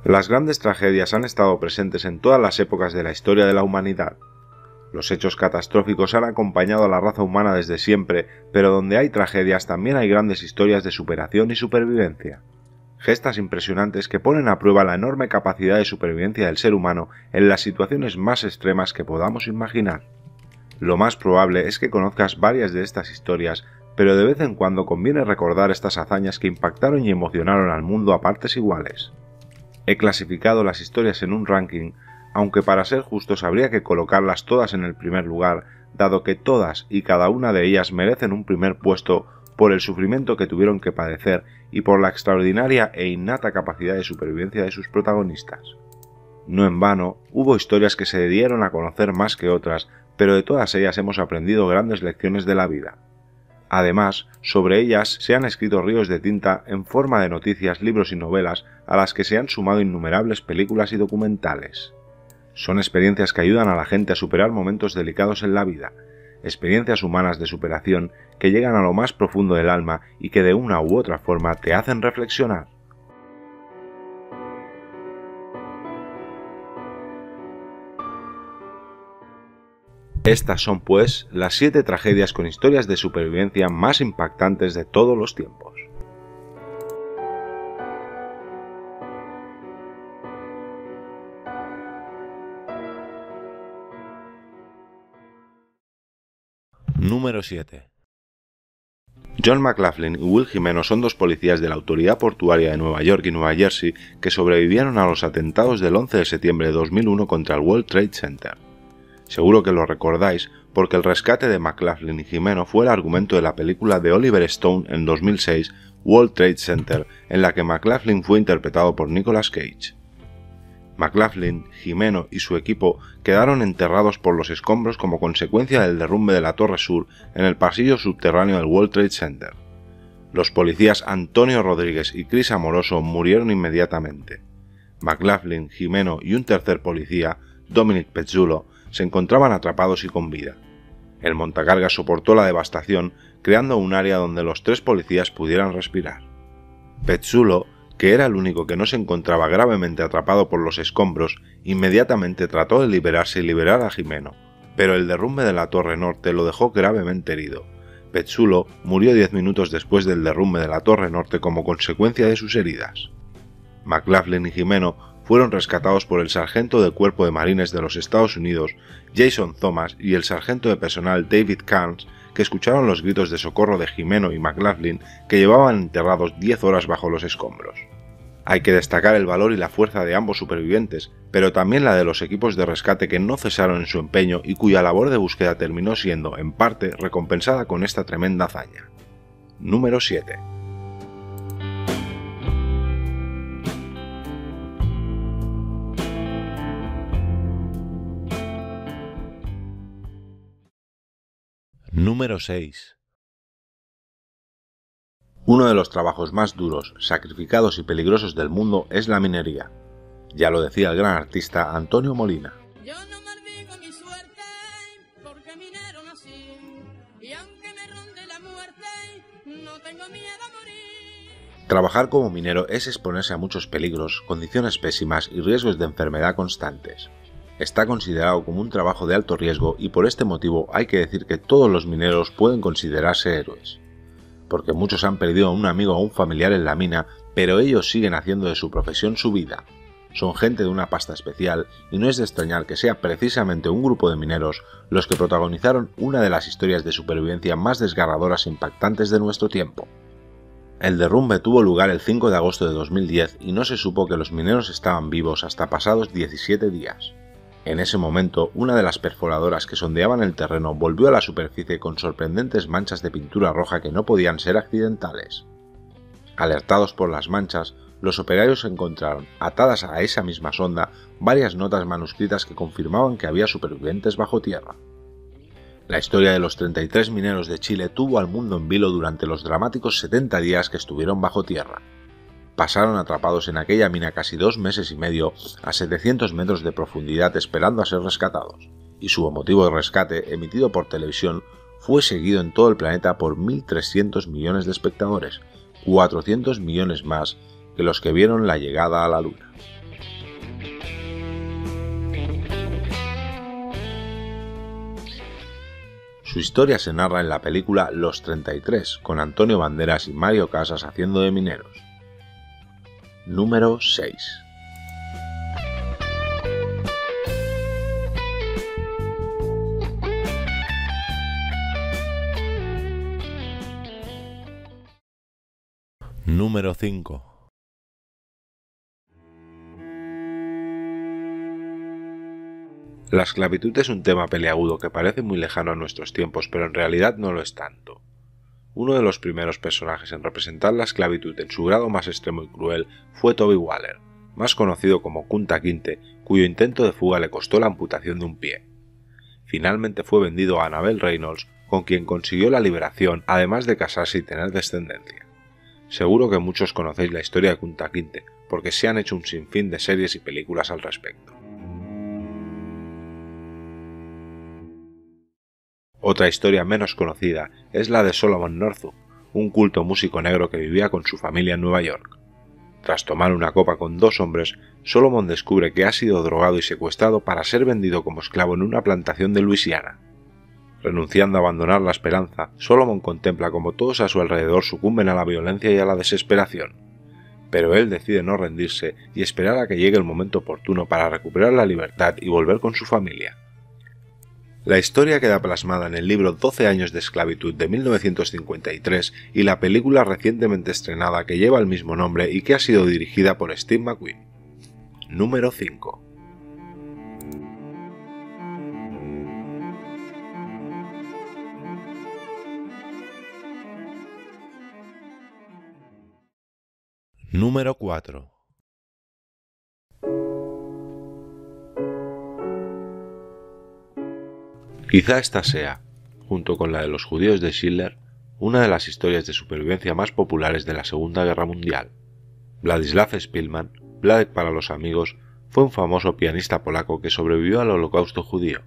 Las grandes tragedias han estado presentes en todas las épocas de la historia de la humanidad. Los hechos catastróficos han acompañado a la raza humana desde siempre, pero donde hay tragedias también hay grandes historias de superación y supervivencia. Gestas impresionantes que ponen a prueba la enorme capacidad de supervivencia del ser humano en las situaciones más extremas que podamos imaginar. Lo más probable es que conozcas varias de estas historias, pero de vez en cuando conviene recordar estas hazañas que impactaron y emocionaron al mundo a partes iguales. He clasificado las historias en un ranking, aunque para ser justos habría que colocarlas todas en el primer lugar, dado que todas y cada una de ellas merecen un primer puesto por el sufrimiento que tuvieron que padecer y por la extraordinaria e innata capacidad de supervivencia de sus protagonistas. No en vano, hubo historias que se dieron a conocer más que otras, pero de todas ellas hemos aprendido grandes lecciones de la vida. Además, sobre ellas se han escrito ríos de tinta en forma de noticias, libros y novelas, a las que se han sumado innumerables películas y documentales. Son experiencias que ayudan a la gente a superar momentos delicados en la vida, experiencias humanas de superación que llegan a lo más profundo del alma y que de una u otra forma te hacen reflexionar. Estas son, pues, las 7 tragedias con historias de supervivencia más impactantes de todos los tiempos. Número 7. John McLaughlin y Will Jimeno son dos policías de la Autoridad Portuaria de Nueva York y Nueva Jersey que sobrevivieron a los atentados del 11 de septiembre de 2001 contra el World Trade Center. Seguro que lo recordáis porque el rescate de McLaughlin y Jimeno fue el argumento de la película de Oliver Stone en 2006, World Trade Center, en la que McLaughlin fue interpretado por Nicolas Cage. McLaughlin, Jimeno y su equipo quedaron enterrados por los escombros como consecuencia del derrumbe de la Torre Sur en el pasillo subterráneo del World Trade Center. Los policías Antonio Rodríguez y Chris Amoroso murieron inmediatamente. McLaughlin, Jimeno y un tercer policía, Dominic Pezzulo, se encontraban atrapados y con vida. El montacargas soportó la devastación, creando un área donde los 3 policías pudieran respirar. Pezzulo, que era el único que no se encontraba gravemente atrapado por los escombros, inmediatamente trató de liberarse y liberar a Jimeno, pero el derrumbe de la Torre Norte lo dejó gravemente herido. Pezzulo murió 10 minutos después del derrumbe de la Torre Norte como consecuencia de sus heridas. McLaughlin y Jimeno fueron rescatados por el sargento del Cuerpo de Marines de los Estados Unidos, Jason Thomas, y el sargento de personal David Carnes, que escucharon los gritos de socorro de Jimeno y McLaughlin, que llevaban enterrados 10 horas bajo los escombros. Hay que destacar el valor y la fuerza de ambos supervivientes, pero también la de los equipos de rescate que no cesaron en su empeño y cuya labor de búsqueda terminó siendo, en parte, recompensada con esta tremenda hazaña. Número 7. Número 6. Uno de los trabajos más duros, sacrificados y peligrosos del mundo es la minería. Ya lo decía el gran artista Antonio Molina. Yo no maldigo mi suerte, porque minero nací, y aunque me ronde la muerte, no tengo miedo a morir. Trabajar como minero es exponerse a muchos peligros, condiciones pésimas y riesgos de enfermedad constantes. Está considerado como un trabajo de alto riesgo y por este motivo hay que decir que todos los mineros pueden considerarse héroes. Porque muchos han perdido a un amigo o a un familiar en la mina, pero ellos siguen haciendo de su profesión su vida. Son gente de una pasta especial y no es de extrañar que sea precisamente un grupo de mineros los que protagonizaron una de las historias de supervivencia más desgarradoras e impactantes de nuestro tiempo. El derrumbe tuvo lugar el 5 de agosto de 2010 y no se supo que los mineros estaban vivos hasta pasados 17 días. En ese momento, una de las perforadoras que sondeaban el terreno volvió a la superficie con sorprendentes manchas de pintura roja que no podían ser accidentales. Alertados por las manchas, los operarios encontraron, atadas a esa misma sonda, varias notas manuscritas que confirmaban que había supervivientes bajo tierra. La historia de los 33 mineros de Chile tuvo al mundo en vilo durante los dramáticos 70 días que estuvieron bajo tierra. Pasaron atrapados en aquella mina casi 2 meses y medio a 700 metros de profundidad esperando a ser rescatados, y su emotivo de rescate, emitido por televisión, fue seguido en todo el planeta por 1.300 millones de espectadores, 400 millones más que los que vieron la llegada a la Luna. Su historia se narra en la película Los 33, con Antonio Banderas y Mario Casas haciendo de mineros. Número 6. Número 5. La esclavitud es un tema peliagudo que parece muy lejano a nuestros tiempos, pero en realidad no lo es tanto. Uno de los primeros personajes en representar la esclavitud en su grado más extremo y cruel fue Toby Waller, más conocido como Kunta Kinte, cuyo intento de fuga le costó la amputación de un pie. Finalmente fue vendido a Annabel Reynolds, con quien consiguió la liberación, además de casarse y tener descendencia. Seguro que muchos conocéis la historia de Kunta Kinte, porque se han hecho un sinfín de series y películas al respecto. Otra historia menos conocida es la de Solomon Northup, un culto músico negro que vivía con su familia en Nueva York. Tras tomar una copa con dos hombres, Solomon descubre que ha sido drogado y secuestrado para ser vendido como esclavo en una plantación de Luisiana. Renunciando a abandonar la esperanza, Solomon contempla como todos a su alrededor sucumben a la violencia y a la desesperación. Pero él decide no rendirse y esperar a que llegue el momento oportuno para recuperar la libertad y volver con su familia. La historia queda plasmada en el libro 12 años de esclavitud de 1953 y la película recientemente estrenada que lleva el mismo nombre y que ha sido dirigida por Steve McQueen. Número 5. Número 4. Quizá esta sea, junto con la de los judíos de Schindler, una de las historias de supervivencia más populares de la Segunda Guerra Mundial. Władysław Szpilman, Wladek para los amigos, fue un famoso pianista polaco que sobrevivió al Holocausto judío.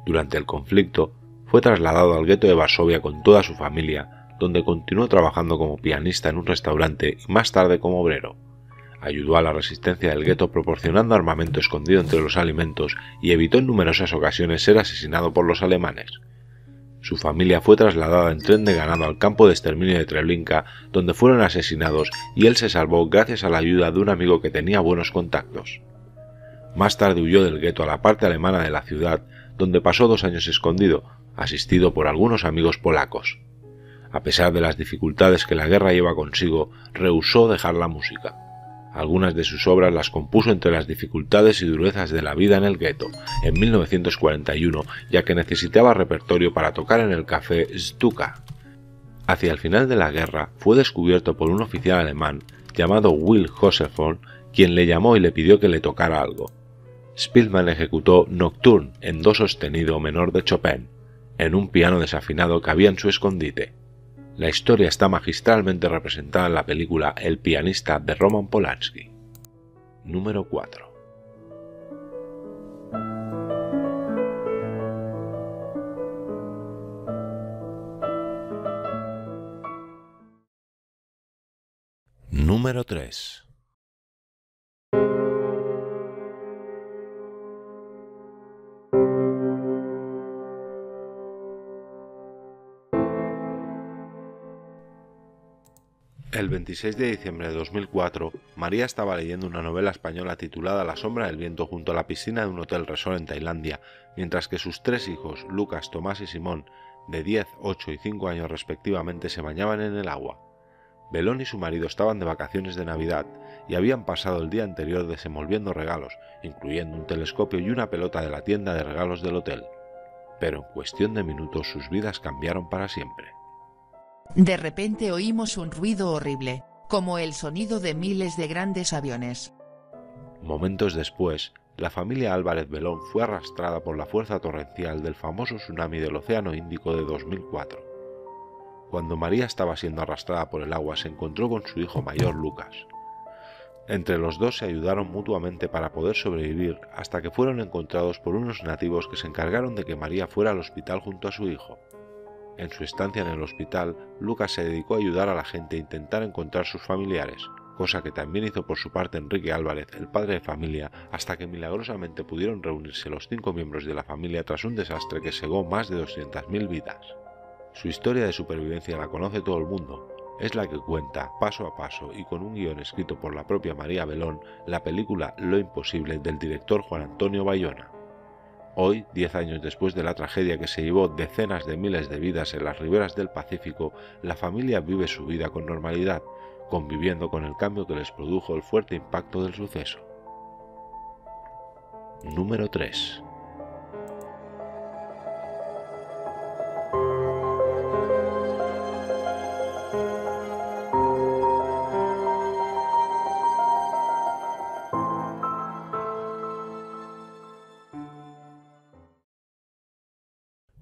Durante el conflicto, fue trasladado al gueto de Varsovia con toda su familia, donde continuó trabajando como pianista en un restaurante y más tarde como obrero. Ayudó a la resistencia del gueto proporcionando armamento escondido entre los alimentos y evitó en numerosas ocasiones ser asesinado por los alemanes. Su familia fue trasladada en tren de ganado al campo de exterminio de Treblinka, donde fueron asesinados y él se salvó gracias a la ayuda de un amigo que tenía buenos contactos. Más tarde huyó del gueto a la parte alemana de la ciudad, donde pasó 2 años escondido, asistido por algunos amigos polacos. A pesar de las dificultades que la guerra lleva consigo, rehusó dejar la música. Algunas de sus obras las compuso entre las dificultades y durezas de la vida en el gueto, en 1941, ya que necesitaba repertorio para tocar en el café Stuka. Hacia el final de la guerra, fue descubierto por un oficial alemán llamado Will Josephson, quien le llamó y le pidió que le tocara algo. Szpilman ejecutó Nocturne en do sostenido menor de Chopin, en un piano desafinado que había en su escondite. La historia está magistralmente representada en la película El pianista de Roman Polanski. Número 4. Número 3. El 26 de diciembre de 2004, María estaba leyendo una novela española titulada La sombra del viento junto a la piscina de un hotel resort en Tailandia, mientras que sus 3 hijos, Lucas, Tomás y Simón, de 10, 8 y 5 años respectivamente, se bañaban en el agua. Belón y su marido estaban de vacaciones de Navidad y habían pasado el día anterior desenvolviendo regalos, incluyendo un telescopio y una pelota de la tienda de regalos del hotel. Pero en cuestión de minutos sus vidas cambiaron para siempre. De repente oímos un ruido horrible, como el sonido de miles de grandes aviones. Momentos después, la familia Álvarez Belón fue arrastrada por la fuerza torrencial del famoso tsunami del Océano Índico de 2004. Cuando María estaba siendo arrastrada por el agua, se encontró con su hijo mayor Lucas. Entre los dos se ayudaron mutuamente para poder sobrevivir hasta que fueron encontrados por unos nativos que se encargaron de que María fuera al hospital junto a su hijo. En su estancia en el hospital, Lucas se dedicó a ayudar a la gente e intentar encontrar sus familiares. cosa que también hizo por su parte Enrique Álvarez, el padre de familia, hasta que milagrosamente pudieron reunirse los 5 miembros de la familia tras un desastre que cegó más de 200.000 vidas. Su historia de supervivencia la conoce todo el mundo. Es la que cuenta, paso a paso y con un guión escrito por la propia María Belón, la película Lo Imposible del director Juan Antonio Bayona. Hoy, 10 años después de la tragedia que se llevó decenas de miles de vidas en las riberas del Pacífico, la familia vive su vida con normalidad, conviviendo con el cambio que les produjo el fuerte impacto del suceso. Número 3.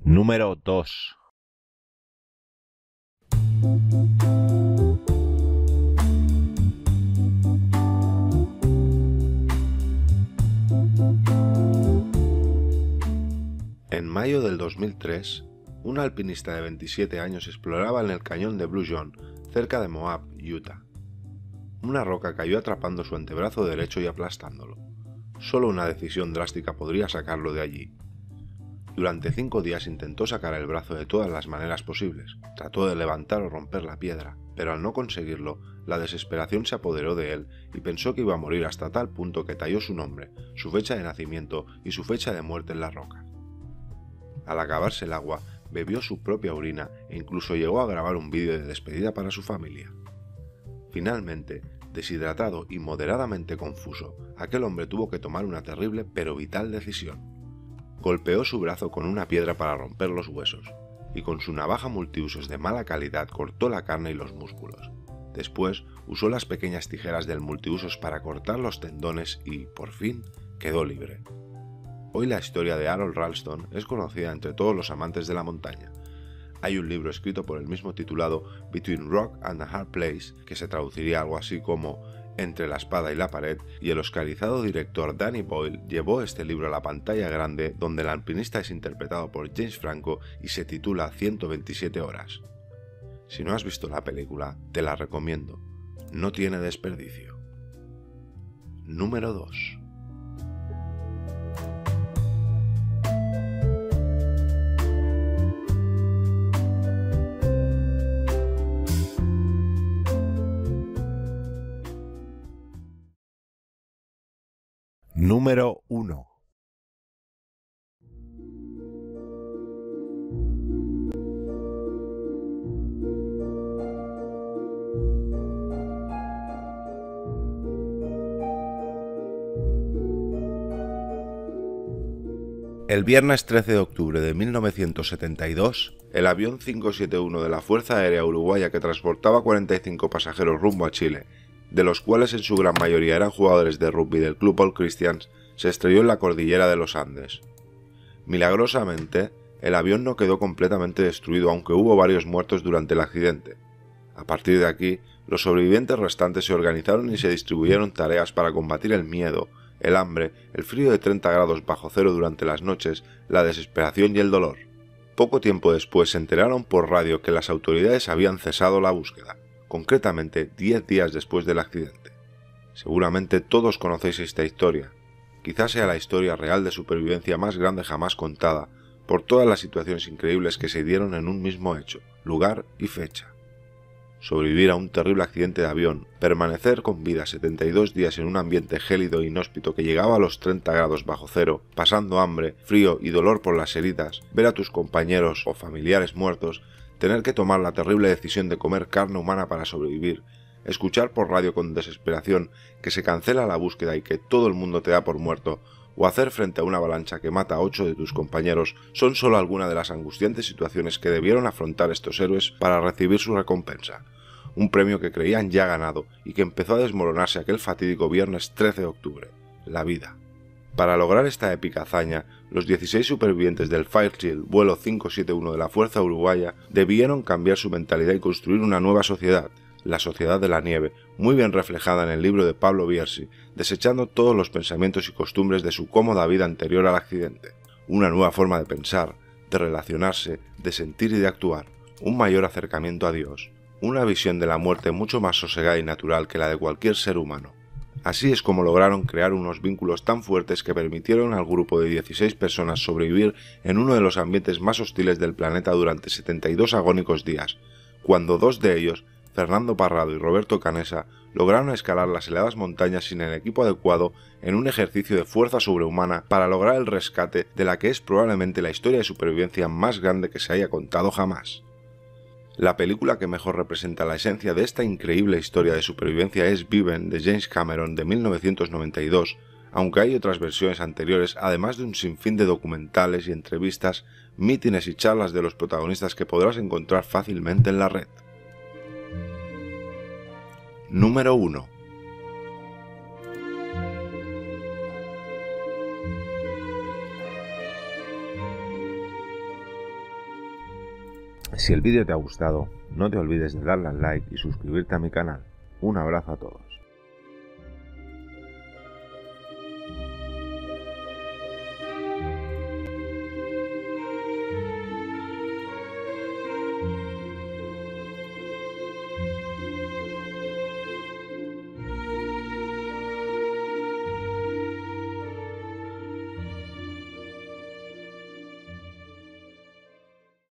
Número 2. En mayo del 2003, un alpinista de 27 años exploraba en el cañón de Blue John, cerca de Moab, Utah. Una roca cayó atrapando su antebrazo derecho y aplastándolo. Solo una decisión drástica podría sacarlo de allí. Durante 5 días intentó sacar el brazo de todas las maneras posibles, trató de levantar o romper la piedra, pero al no conseguirlo, la desesperación se apoderó de él y pensó que iba a morir hasta tal punto que talló su nombre, su fecha de nacimiento y su fecha de muerte en la roca. Al acabarse el agua, bebió su propia orina e incluso llegó a grabar un vídeo de despedida para su familia. Finalmente, deshidratado y moderadamente confuso, aquel hombre tuvo que tomar una terrible pero vital decisión. Golpeó su brazo con una piedra para romper los huesos, y con su navaja multiusos de mala calidad cortó la carne y los músculos. Después usó las pequeñas tijeras del multiusos para cortar los tendones y, por fin, quedó libre. Hoy la historia de Harold Ralston es conocida entre todos los amantes de la montaña. Hay un libro escrito por el mismo titulado Between Rock and a Hard Place, que se traduciría algo así como Entre la espada y la pared, y el oscarizado director Danny Boyle llevó este libro a la pantalla grande, donde el alpinista es interpretado por James Franco y se titula 127 horas. Si no has visto la película, te la recomiendo. No tiene desperdicio. Número 2. Número 1. El viernes 13 de octubre de 1972, el avión 571 de la Fuerza Aérea Uruguaya que transportaba 45 pasajeros rumbo a Chile, de los cuales en su gran mayoría eran jugadores de rugby del Club All Christians, se estrelló en la cordillera de los Andes. Milagrosamente, el avión no quedó completamente destruido, aunque hubo varios muertos durante el accidente. A partir de aquí, los sobrevivientes restantes se organizaron y se distribuyeron tareas para combatir el miedo, el hambre, el frío de 30 grados bajo cero durante las noches, la desesperación y el dolor. Poco tiempo después se enteraron por radio que las autoridades habían cesado la búsqueda, concretamente 10 días después del accidente. Seguramente todos conocéis esta historia. Quizás sea la historia real de supervivencia más grande jamás contada, por todas las situaciones increíbles que se dieron en un mismo hecho, lugar y fecha. Sobrevivir a un terrible accidente de avión, permanecer con vida 72 días en un ambiente gélido e inhóspito que llegaba a los 30 grados bajo cero, pasando hambre, frío y dolor por las heridas, ver a tus compañeros o familiares muertos, tener que tomar la terrible decisión de comer carne humana para sobrevivir, escuchar por radio con desesperación que se cancela la búsqueda y que todo el mundo te da por muerto, o hacer frente a una avalancha que mata a 8 de tus compañeros, son solo algunas de las angustiantes situaciones que debieron afrontar estos héroes para recibir su recompensa, un premio que creían ya ganado y que empezó a desmoronarse aquel fatídico viernes 13 de octubre, la vida. Para lograr esta épica hazaña, los 16 supervivientes del Fairchild vuelo 571 de la Fuerza Uruguaya debieron cambiar su mentalidad y construir una nueva sociedad, la sociedad de la nieve, muy bien reflejada en el libro de Pablo Bierzi, desechando todos los pensamientos y costumbres de su cómoda vida anterior al accidente. Una nueva forma de pensar, de relacionarse, de sentir y de actuar, un mayor acercamiento a Dios, una visión de la muerte mucho más sosegada y natural que la de cualquier ser humano. Así es como lograron crear unos vínculos tan fuertes que permitieron al grupo de 16 personas sobrevivir en uno de los ambientes más hostiles del planeta durante 72 agónicos días, cuando dos de ellos, Fernando Parrado y Roberto Canessa, lograron escalar las heladas montañas sin el equipo adecuado en un ejercicio de fuerza sobrehumana para lograr el rescate de la que es probablemente la historia de supervivencia más grande que se haya contado jamás. La película que mejor representa la esencia de esta increíble historia de supervivencia es Viven, de James Cameron, de 1992, aunque hay otras versiones anteriores, además de un sinfín de documentales y entrevistas, mítines y charlas de los protagonistas que podrás encontrar fácilmente en la red. Número 1. Si el vídeo te ha gustado, no te olvides de darle al like y suscribirte a mi canal. Un abrazo a todos.